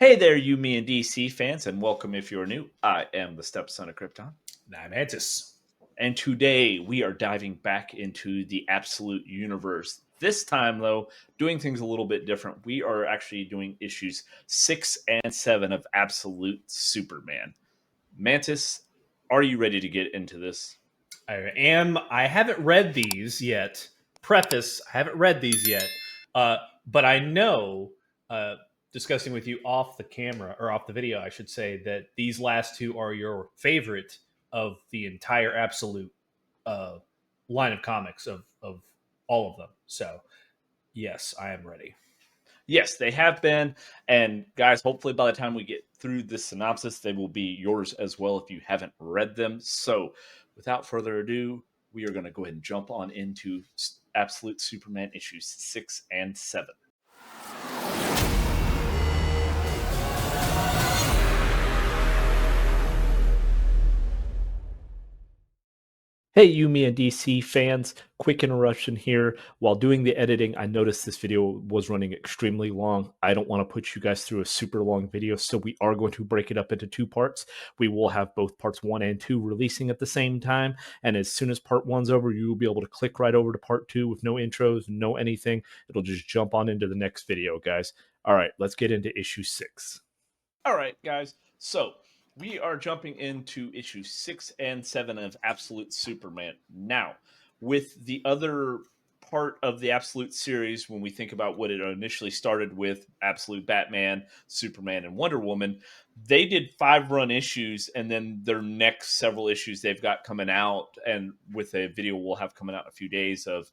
Hey there, you, me, and DC fans, and welcome if you're new. I am the stepson of Krypton, Mantis. and today we are diving back into the Absolute Universe. This time, though, doing things a little bit different. We are actually doing issues 6 and 7 of Absolute Superman. Mantis, are you ready to get into this? I am. I haven't read these yet. Preface: I haven't read these yet, but I know, discussing with you off the camera or off the video, I should say, that these last two are your favorite of the entire Absolute uh, line of comics of all of them. So, yes, I am ready. Yes, they have been. And guys, hopefully by the time we get through this synopsis, they will be yours as well if you haven't read them. So, without further ado, we are going to go ahead and jump on into Absolute Superman issues 6 and 7. Hey, you, me, and DC fans, quick interruption here. While doing the editing, I noticed this video was running extremely long. I don't want to put you guys through a super long video, so we are going to break it up into two parts. We will have both parts 1 and 2 releasing at the same time, and as soon as part 1's over, you will be able to click right over to part 2 with no intros, no anything. It'll just jump on into the next video, guys. All right, let's get into issue 6. All right, guys. So, we are jumping into issue 6 and 7 of Absolute Superman. Now, with the other part of the Absolute series, when we think about what it initially started with Absolute Batman, Superman, and Wonder Woman, they did 5 run issues, and then their next several issues they've got coming out, and with a video we'll have coming out in a few days of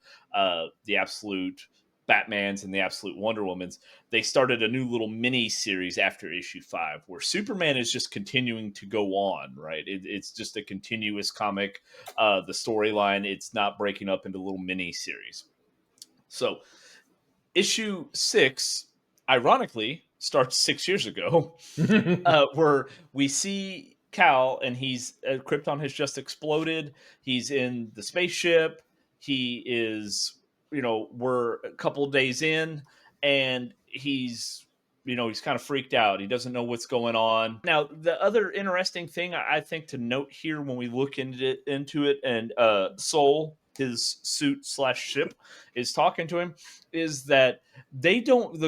the Absolute Batmans and the Absolute Wonder Womans, they started a new little mini series after issue 5 where Superman is just continuing to go on, right? It's just a continuous comic. The storyline, it's not breaking up into little mini series. So issue 6, ironically, starts 6 years ago, where we see Cal, and Krypton has just exploded. He's in the spaceship. He is, we're a couple days in, and he's kind of freaked out. He doesn't know what's going on. Now, the other interesting thing I think to note here when we look into it, and Soul, his suit / ship, is talking to him, is that the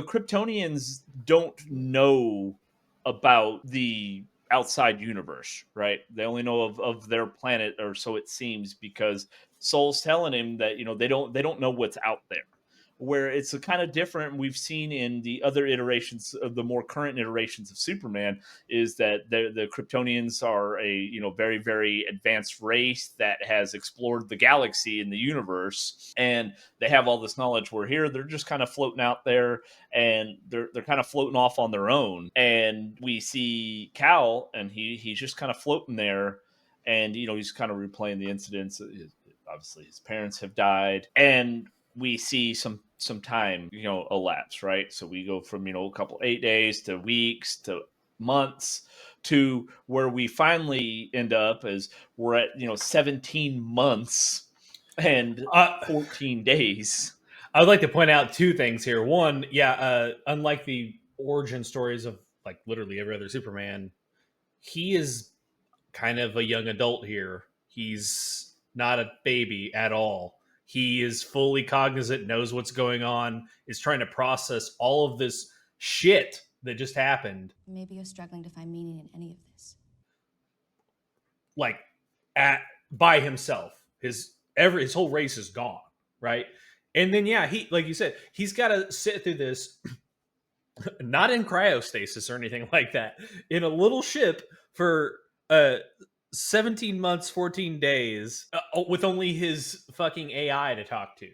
Kryptonians don't know about the outside universe, right? They only know of their planet, or so it seems, because Soul's telling him that they don't know what's out there. Where it's a kind of different, we've seen in the other iterations of the more current iterations of Superman, is that the Kryptonians are a very, very advanced race that has explored the galaxy and the universe, and they have all this knowledge. Where here they're just kind of floating out there, and they're kind of floating off on their own. And we see Cal, and he's just kind of floating there, and he's kind of replaying the incidents. Obviously his parents have died, and we see some time elapse, right? So we go from a couple 8 days to weeks to months, to where we finally end up as we're at 17 months and 14 days. I would like to point out 2 things here. One, unlike the origin stories of like literally every other Superman, he is kind of a young adult here. He's not a baby at all. He is fully cognizant, knows what's going on, is trying to process all of this shit that just happened. Maybe you're struggling to find meaning in any of this. Like by himself. His whole race is gone, right? And then he, like you said, he's got to sit through this not in cryostasis or anything like that, in a little ship for 17 months, 14 days, with only his fucking AI to talk to.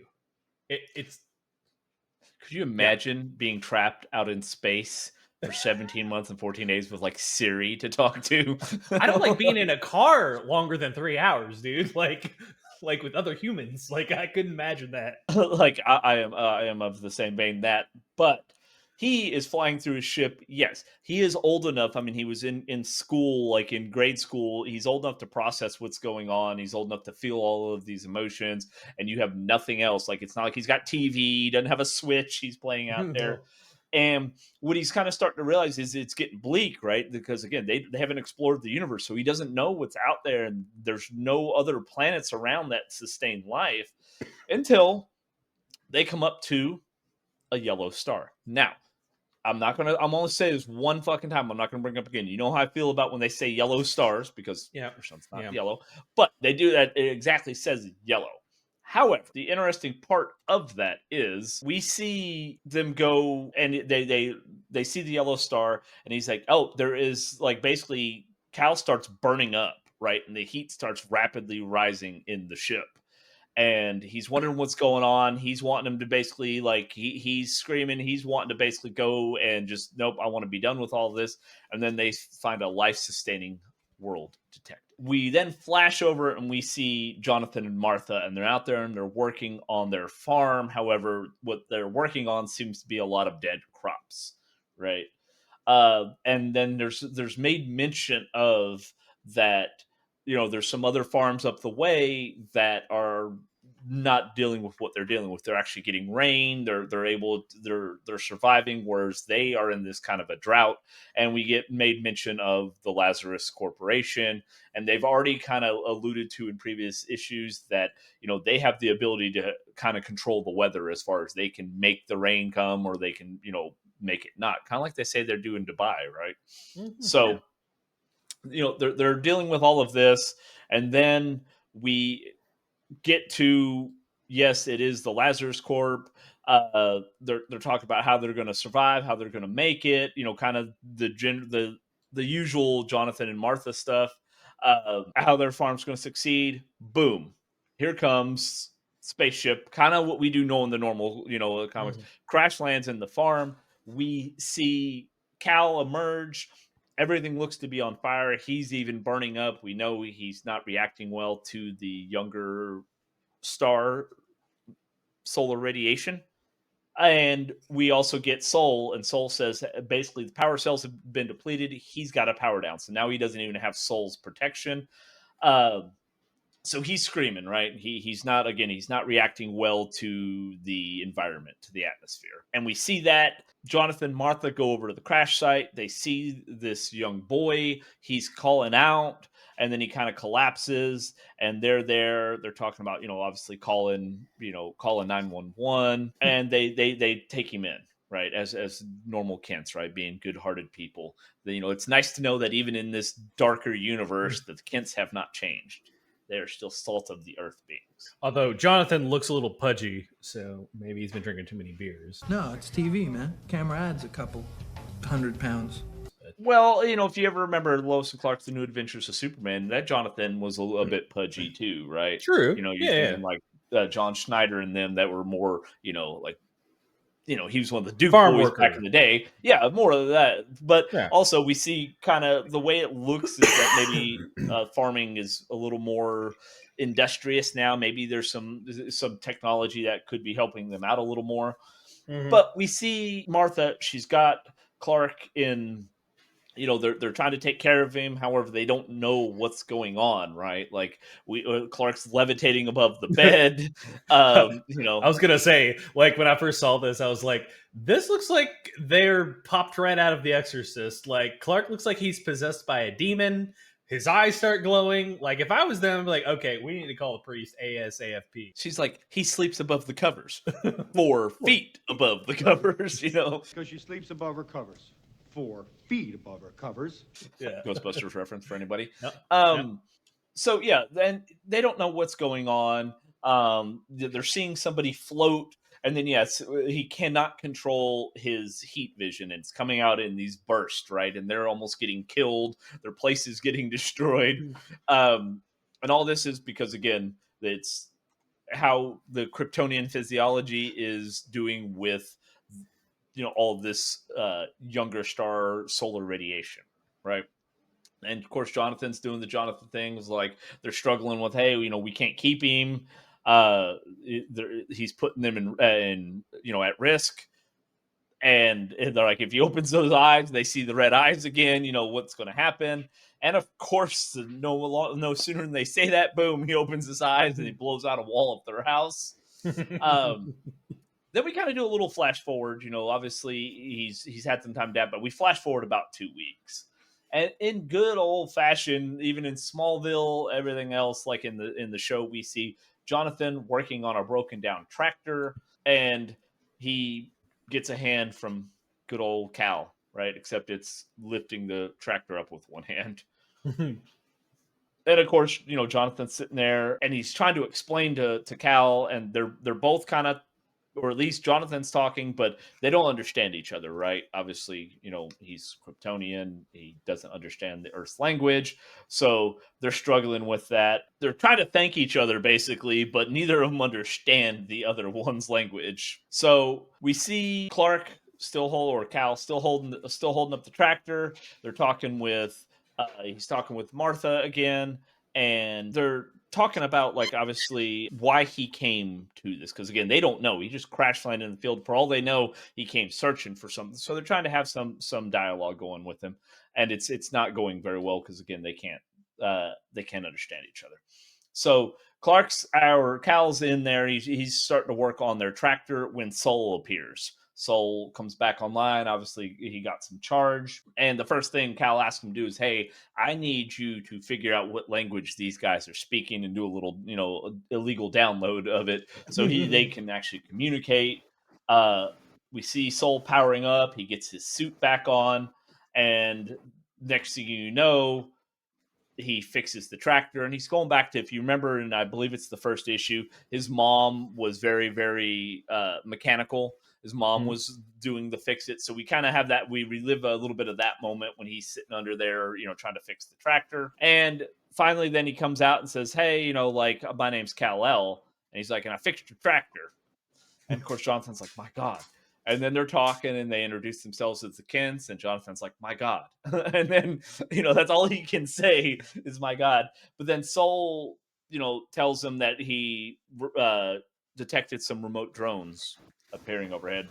It's. Could you imagine being trapped out in space for 17 months and 14 days with like Siri to talk to? I don't like being in a car longer than 3 hours, dude. Like with other humans. Like, I couldn't imagine that. Like I am of the same vein that, but he is flying through his ship. Yes, he is old enough. I mean, he was in school, like in grade school. He's old enough to process what's going on. He's old enough to feel all of these emotions, and you have nothing else. Like, it's not like he's got TV. He doesn't have a Switch he's playing out there. And what he's kind of starting to realize is it's getting bleak, right? Because again, they haven't explored the universe, so he doesn't know what's out there, and there's no other planets around that sustain life until they come up to a yellow star. Now, I'm only say this one fucking time. I'm not gonna bring it up again. You know how I feel about when they say yellow stars because Yeah. our sun's not Yeah. yellow, but they do that. It exactly says yellow. However, the interesting part of that is we see them go and they see the yellow star, and he's like, oh, there is like basically Cal starts burning up, right? And the heat starts rapidly rising in the ship, and he's wondering what's going on. He's wanting him to basically like he's screaming. He's wanting to basically go and just nope. I want to be done with all this. And then they find a life sustaining world detected. We then flash over and we see Jonathan and Martha, and they're out there and they're working on their farm. However, what they're working on seems to be a lot of dead crops, right? And then there's made mention of that, you know, there's some other farms up the way that are not dealing with what they're dealing with. They're actually getting rain. They're surviving, whereas they are in this kind of a drought. And we get made mention of the Lazarus Corporation, and they've already kind of alluded to in previous issues that, you know, they have the ability to kind of control the weather as far as they can make the rain come or they can, you know, make it not, kind of like they say they're doing Dubai, right? So, you know, they're dealing with all of this, and then we get to, yes, it is the Lazarus Corp. They're talking about how they're going to survive, how they're going to make it. You know, kind of the usual Jonathan and Martha stuff. How their farm's going to succeed. Boom, here comes spaceship. Kind of what we do know in the normal, you know, comics. Crash lands in the farm. We see Cal emerge. Everything looks to be on fire. He's even burning up. We know he's not reacting well to the younger star solar radiation. And we also get Soul, and Soul says basically the power cells have been depleted. He's got to power down. So now he doesn't even have Soul's protection. So he's screaming, right? He's not reacting well to the environment, to the atmosphere. And we see that Jonathan and Martha go over to the crash site. They see this young boy. He's calling out, and then he kind of collapses, and they're there. They're talking about, you know, obviously calling 911, and they take him in, right, as normal Kents, right, being good-hearted people. You know, it's nice to know that even in this darker universe that the Kents have not changed. They are still salt of the earth beings. Although Jonathan looks a little pudgy, so maybe he's been drinking too many beers. No, it's TV, man. Camera adds a couple 100 pounds. Well, you know, if you ever remember Lois and Clark's The New Adventures of Superman, that Jonathan was a bit pudgy too, right? True. You know, you're thinking like John Schneider and them that were more, you know, like, you know, he was one of the Duke Farm boys worker back in the day. Yeah, more of that. But Yeah. also we see kind of the way it looks is that maybe farming is a little more industrious now. Maybe there's some technology that could be helping them out a little more. But we see Martha, she's got Clark in, you know, they're trying to take care of him. However, they don't know what's going on, right? Like Clark's levitating above the bed. You know, I was gonna say, like when I first saw this, I was like, this looks like they're popped right out of The Exorcist. Like Clark looks like he's possessed by a demon. His eyes start glowing. Like if I was them, I'd be like, okay, we need to call the priest ASAFP. She's like, he sleeps above the covers, 4 feet above the covers, you know, because she sleeps above her covers. 4 feet above her covers. Yeah. Ghostbusters reference for anybody. Yep. So yeah, then they don't know what's going on. They're seeing somebody float, and then yes, he cannot control his heat vision. It's coming out in these bursts, right? And they're almost getting killed. Their place is getting destroyed. And all this is because, again, it's how the Kryptonian physiology is doing with, you know, all of this younger star solar radiation, right? And of course, Jonathan's doing the Jonathan things. Like they're struggling with, hey, you know, we can't keep him. He's putting them in, you know, at risk. And they're like, if he opens those eyes, they see the red eyes again. You know what's going to happen. And of course, no sooner than they say that, boom, he opens his eyes and he blows out a wall of their house. Then we kind of do a little flash forward. Obviously he's had some time to adapt, but we flash forward about 2 weeks. And in good old fashioned, even in Smallville, everything else, like in the show, we see Jonathan working on a broken down tractor, and he gets a hand from good old Cal, right? Except it's lifting the tractor up with one hand. And of course, Jonathan's sitting there and he's trying to explain to Cal, and they're both kind of, or at least Jonathan's talking, but they don't understand each other, right? Obviously, he's Kryptonian. He doesn't understand the Earth's language. So they're struggling with that. They're trying to thank each other, basically, but neither of them understand the other one's language. So we see Clark or Cal still holding up the tractor. They're talking with he's talking with Martha again, and they're talking about, like, obviously why he came to this, because again, they don't know. He just crash landed in the field. For all they know, he came searching for something. So they're trying to have some dialogue going with him, and it's not going very well because again, they can't understand each other. So Cal's in there. He's starting to work on their tractor when Soul appears. Soul comes back online. Obviously, he got some charge. And the first thing Cal asks him to do is, hey, I need you to figure out what language these guys are speaking and do a little, illegal download of it so they can actually communicate. We see Soul powering up. He gets his suit back on. And next thing you know, he fixes the tractor, and he's going back to, if you remember, and I believe it's the first issue, his mom was very, very mechanical. His mom was doing the fix it. So we kind of have that. We relive a little bit of that moment when he's sitting under there, trying to fix the tractor. And finally, then he comes out and says, hey, like, my name's Kal-El. And he's like, and I fixed your tractor. And of course, Jonathan's like, my God. And then they're talking and they introduce themselves as the Kents, and Jonathan's like, my God. And then, that's all he can say is my God. But then Soul, tells him that he detected some remote drones appearing overhead,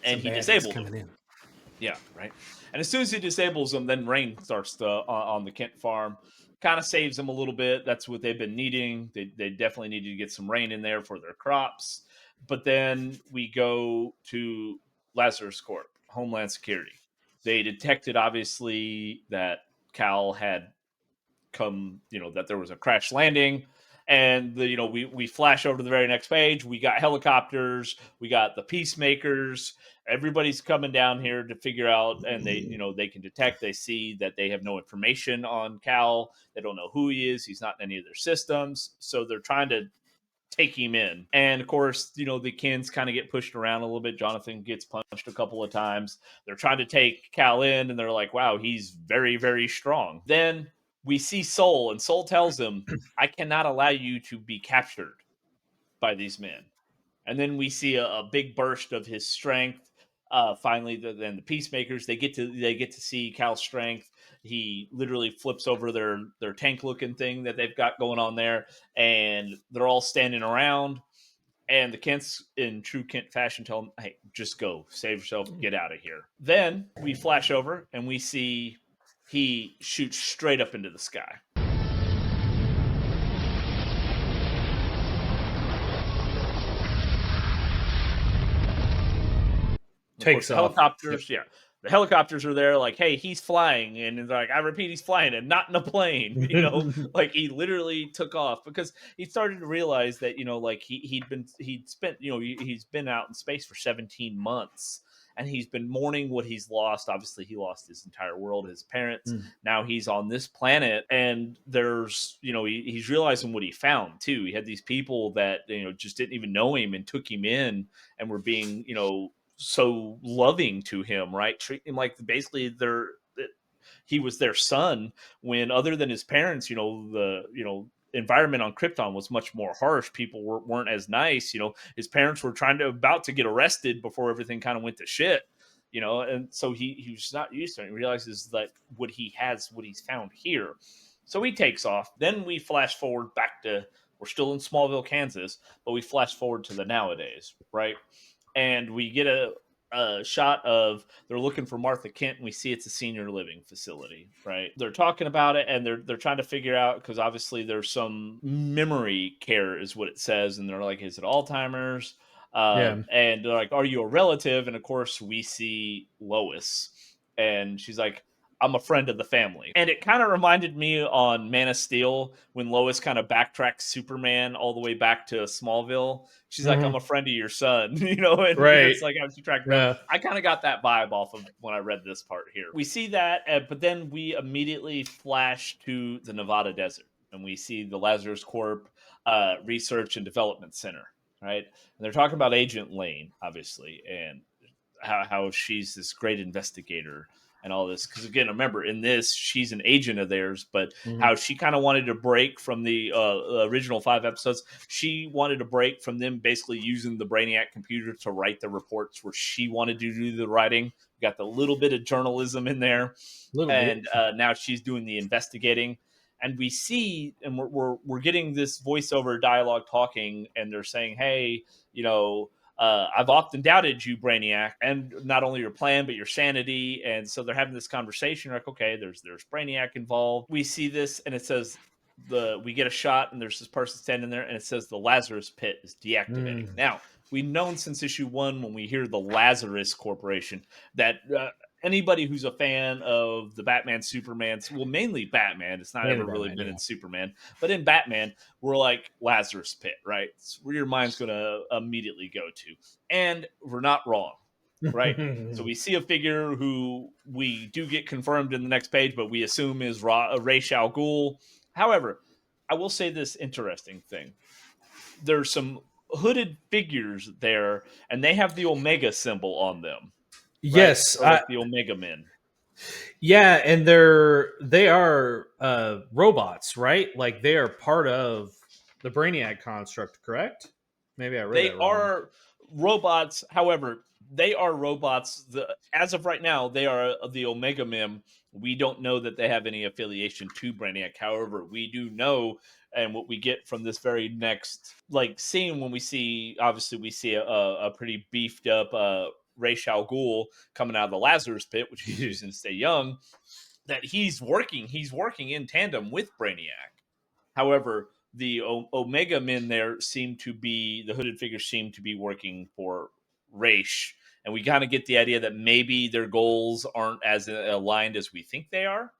and he disabled them. in. Yeah, right. And as soon as he disables them, then rain starts on the Kent farm. Kind of saves them a little bit. That's what they've been needing. They definitely needed to get some rain in there for their crops. But then we go to Lazarus Corp, Homeland Security. They detected, obviously, that Cal had come, that there was a crash landing. And we flash over to the very next page. We got helicopters. We got the peacemakers. Everybody's coming down here to figure out, and they can detect. They see that they have no information on Cal. They don't know who he is. He's not in any of their systems. So they're trying to take him in. And of course, the Kins kind of get pushed around a little bit. Jonathan gets punched a couple of times. They're trying to take Cal in, and they're like, wow, he's very, very strong. Then we see Soul, and Soul tells him, I cannot allow you to be captured by these men. And then we see a big burst of his strength. Finally, then the peacemakers, they get to see Cal's strength. He literally flips over their tank looking thing that they've got going on there, and they're all standing around. And the Kents, in true Kent fashion, tell him, hey, just go, save yourself, get out of here. Then we flash over and we see he shoots straight up into the sky. Takes off. Helicopters, yep. Yeah. The helicopters are there, like, hey, he's flying. And they're like, I repeat, he's flying and not in a plane. Like, he literally took off because he started to realize that, like, he's been out in space for 17 months. And he's been mourning what he's lost. Obviously, he lost his entire world, his parents. Now he's on this planet, and there's, he's realizing what he found too. He had these people that, just didn't even know him and took him in and were being, so loving to him, right? Treating him like basically he was their son, when other than his parents, the environment on Krypton was much more harsh. People weren't as nice. His parents were about to get arrested before everything kind of went to shit. And so he was not used to it. He realizes that what he's found here. So he takes off. Then we flash forward back to, we're still in Smallville, Kansas, but we flash forward to the nowadays, right? And we get a shot of, they're looking for Martha Kent, and we see it's a senior living facility, right? They're talking about it, and they're trying to figure out, because obviously there's some memory care is what it says, and they're like, is it Alzheimer's? Yeah. And they're like, "Are you a relative?" And of course, we see Lois, and she's like, "I'm a friend of the family." And it kind of reminded me on Man of Steel when Lois kind of backtracks Superman all the way back to Smallville. She's like, "I'm a friend of your son," and Right. it's like how she tracked him down. Yeah. I kind of got that vibe off of when I read this part here. We see that, but then we immediately flash to the Nevada desert, and we see the Lazarus Corp Research and Development Center, right? And they're talking about Agent Lane, obviously, and how she's this great investigator and all this. Because again, remember, in this, she's an agent of theirs, but how she kind of wanted to break from the original 5 episodes. She wanted to break from them basically using the Brainiac computer to write the reports where she wanted to do the writing. Got the little bit of journalism in there, Little bit. and now she's doing the investigating. And we see, and we're getting this voiceover dialogue talking, and they're saying, "Hey, I've often doubted you, Brainiac, and not only your plan but your sanity." And so they're having this conversation. Like, okay, there's Brainiac involved. We see this, and it says we get a shot, and there's this person standing there, and it says the Lazarus Pit is deactivating. Now, we've known since issue 1 when we hear the Lazarus Corporation that anybody who's a fan of the Batman, Supermans, well, mainly Batman, it's not Mainly ever really Batman, been yeah. in Superman, but in Batman, we're like Lazarus Pit, right? It's where your mind's going to immediately go to. And we're not wrong, right? So we see a figure who we do get confirmed in the next page, but we assume is Ra's al Ghul. However, I will say this interesting thing. There's some hooded figures there, and they have the Omega symbol on them. Right? Yes, Or like the Omega Men. yeah, and they are robots, right? Like they are part of the Brainiac construct, correct? Maybe I read They that wrong. are robots. However, they are robots. As of right now, they are the Omega Men. We don't know that they have any affiliation to Brainiac. However, we do know, and what we get from this very next scene when we see, obviously, we see a pretty beefed up Ra's al Ghul coming out of the Lazarus Pit, which he's using to stay young. That he's working in tandem with Brainiac. However, the Omega Men there seem to be, the hooded figures seem to be working for Ra's. And we kind of get the idea that maybe their goals aren't as aligned as we think they are.